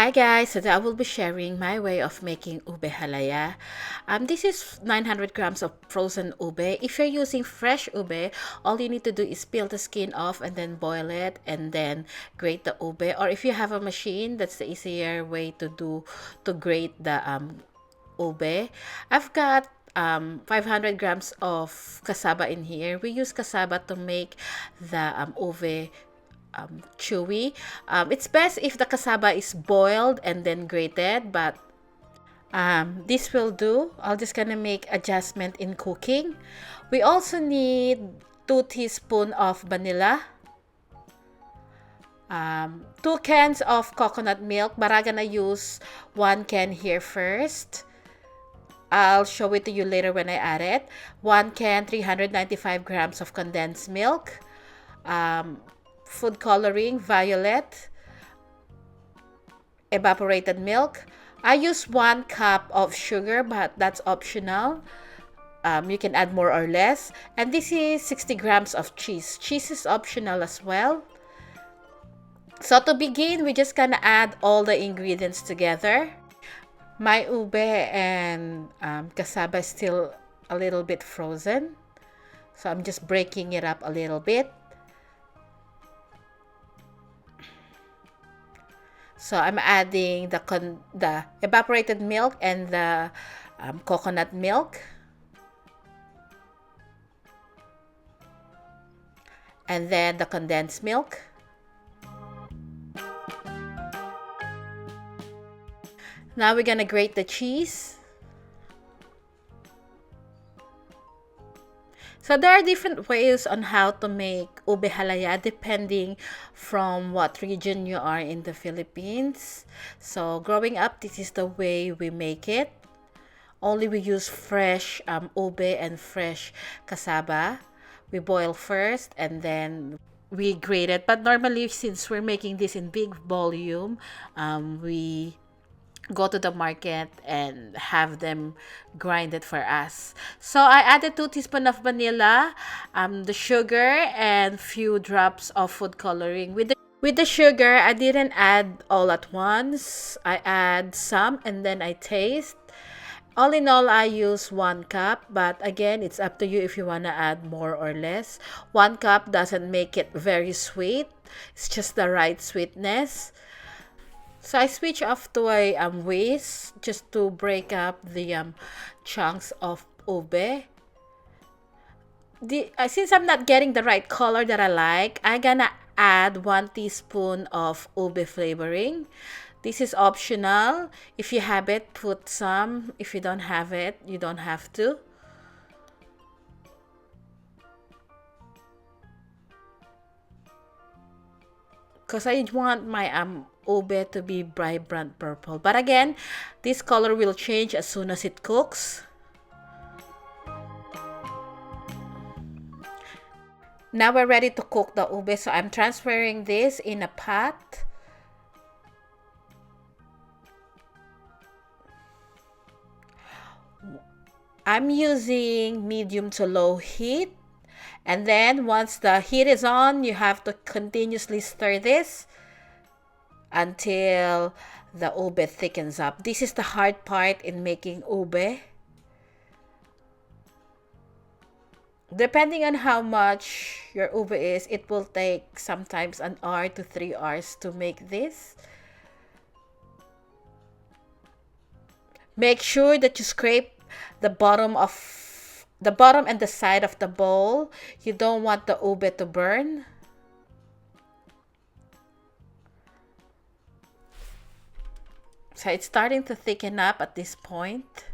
Hi guys, today I will be sharing my way of making ube halaya. This is 900 grams of frozen ube. If you're using fresh ube, all you need to do is peel the skin off and then boil it and then grate the ube. Or if you have a machine, that's the easier way to grate the ube. I've got 500 grams of cassava in here. We use cassava to make the ube chewy. It's best if the cassava is boiled and then grated, but this will do. I'll just gonna make adjustment in cooking. We also need 2 teaspoons of vanilla, 2 cans of coconut milk, but I'm gonna use 1 can here first. I'll show it to you later when I add it. 1 can, 395 grams of condensed milk, food coloring, violet, evaporated milk. I use 1 cup of sugar, but that's optional. You can add more or less. And this is 60 grams of cheese. Cheese is optional as well. So to begin, we're just gonna add all the ingredients together. My ube and cassava is still a little bit frozen, so I'm just breaking it up a little bit. So I'm adding the evaporated milk and the coconut milk. And then the condensed milk. Now we're gonna grate the cheese. So there are different ways on how to make ube halaya depending from what region you are in the Philippines. So growing up, this is the way we make it. Only we use fresh ube and fresh cassava. We boil first and then we grate it. But normally, since we're making this in big volume, we go to the market and have them grind it for us. So I added 2 teaspoons of vanilla, the sugar, and few drops of food coloring. With the sugar, I didn't add all at once. I add some and then I taste. All in all, I use 1 cup, but again, it's up to you if you want to add more or less. 1 cup doesn't make it very sweet. It's just the right sweetness. So I switch off to a whisk just to break up the chunks of ube. Since I'm not getting the right color that I like, I'm gonna add 1 teaspoon of ube flavoring. This is optional. If you have it, put some. If you don't have it, you don't have to. Because I want my ube to be vibrant purple. But again, this color will change as soon as it cooks. Now we're ready to cook the ube, so I'm transferring this in a pot. I'm using medium to low heat. And then once the heat is on, you have to continuously stir this until the ube thickens up. This is the hard part in making ube. Depending on how much your ube is, it will take sometimes an hour to 3 hours to make this. Make sure that you scrape the bottom and the side of the bowl. You don't want the ube to burn. So it's starting to thicken up at this point.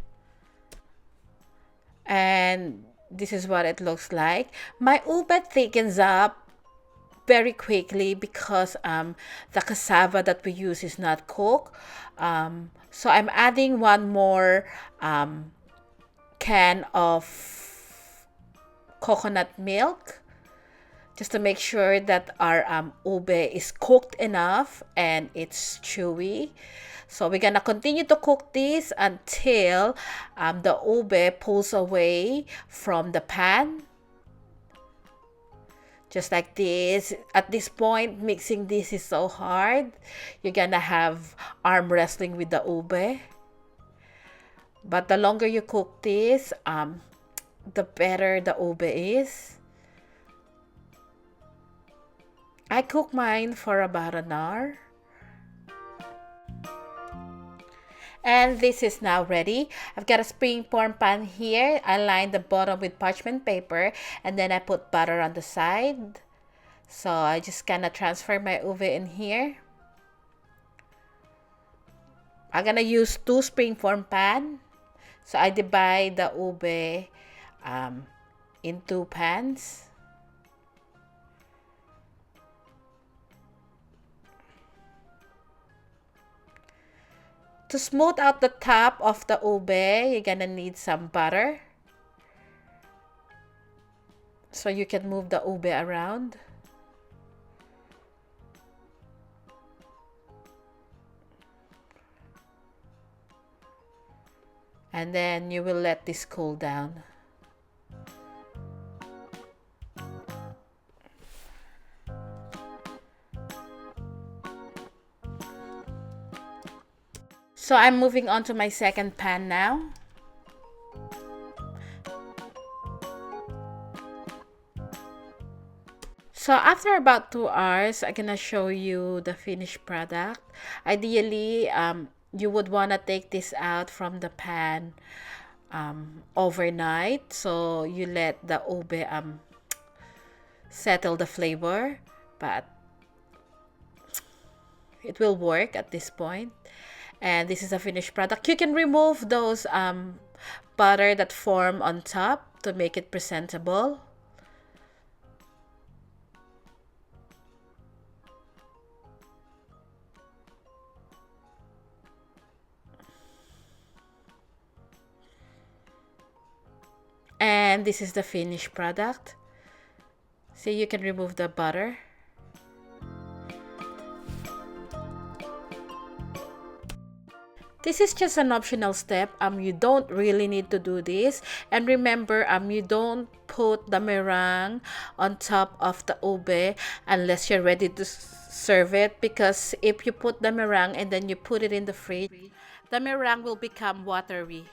And this is what it looks like. My ube thickens up very quickly because the cassava that we use is not cooked. So I'm adding 1 more can of coconut milk just to make sure that our ube is cooked enough and it's chewy. So we're gonna continue to cook this until the ube pulls away from the pan. Just like this. At this point, mixing this is so hard. You're gonna have arm wrestling with the ube. But the longer you cook this, the better the ube is. I cook mine for about an hour. And this is now ready. I've got a springform pan here. I line the bottom with parchment paper and then I put butter on the side. So I just kind of transfer my ube in here. I'm gonna use 2 springform pan. So I divide the ube in 2 pans. To smooth out the top of the ube, you're gonna need some butter. So you can move the ube around. And then you will let this cool down. So I'm moving on to my second pan now. So after about 2 hours, I'm gonna show you the finished product. Ideally, you would wanna take this out from the pan overnight. So you let the ube settle the flavor, but it will work at this point. And this is a finished product. You can remove those butter that form on top to make it presentable. And this is the finished product. See, you can remove the butter. This is just an optional step. You don't really need to do this. And remember, you don't put the meringue on top of the ube unless you're ready to serve it, because if you put the meringue and then you put it in the fridge, the meringue will become watery.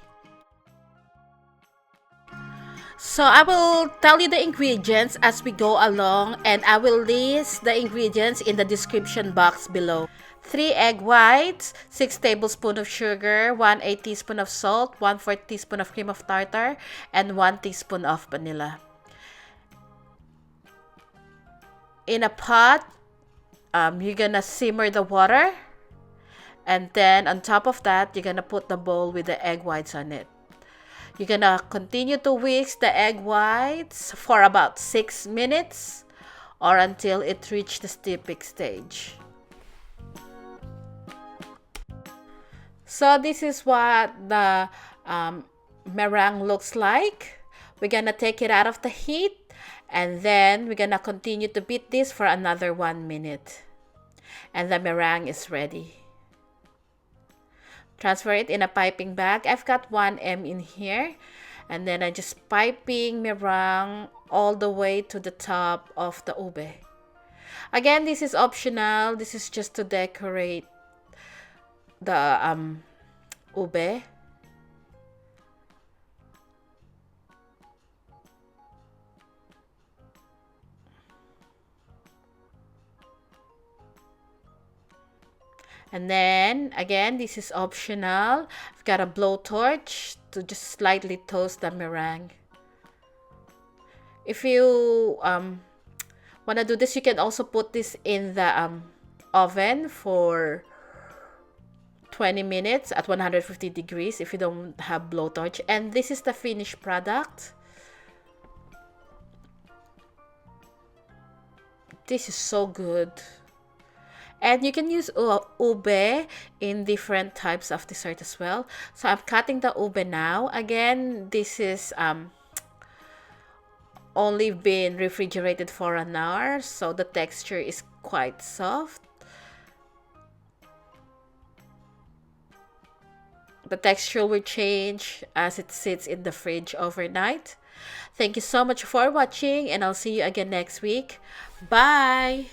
So I will tell you the ingredients as we go along, and I will list the ingredients in the description box below. 3 egg whites, 6 tablespoons of sugar, 1/8 teaspoon of salt, 1/4 teaspoon of cream of tartar, and 1 teaspoon of vanilla. In a pot, you're gonna simmer the water, and then on top of that, you're gonna put the bowl with the egg whites on it. You're gonna continue to whisk the egg whites for about 6 minutes or until it reaches the steeping stage. So this is what the meringue looks like. We're gonna take it out of the heat, and then we're gonna continue to beat this for another 1 minute. And the meringue is ready. Transfer it in a piping bag. I've got 1 m in here, and then I just piping meringue all the way to the top of the ube. Again, this is optional. This is just to decorate the ube. And then again, this is optional. I've got a blowtorch to just slightly toast the meringue. If you want to do this, you can also put this in the oven for 20 minutes at 150 degrees if you don't have blowtorch. And this is the finished product. This is so good. And you can use ube in different types of dessert as well. So I'm cutting the ube now. Again, this is only been refrigerated for an hour, so the texture is quite soft. The texture will change as it sits in the fridge overnight. Thank you so much for watching, and I'll see you again next week. Bye!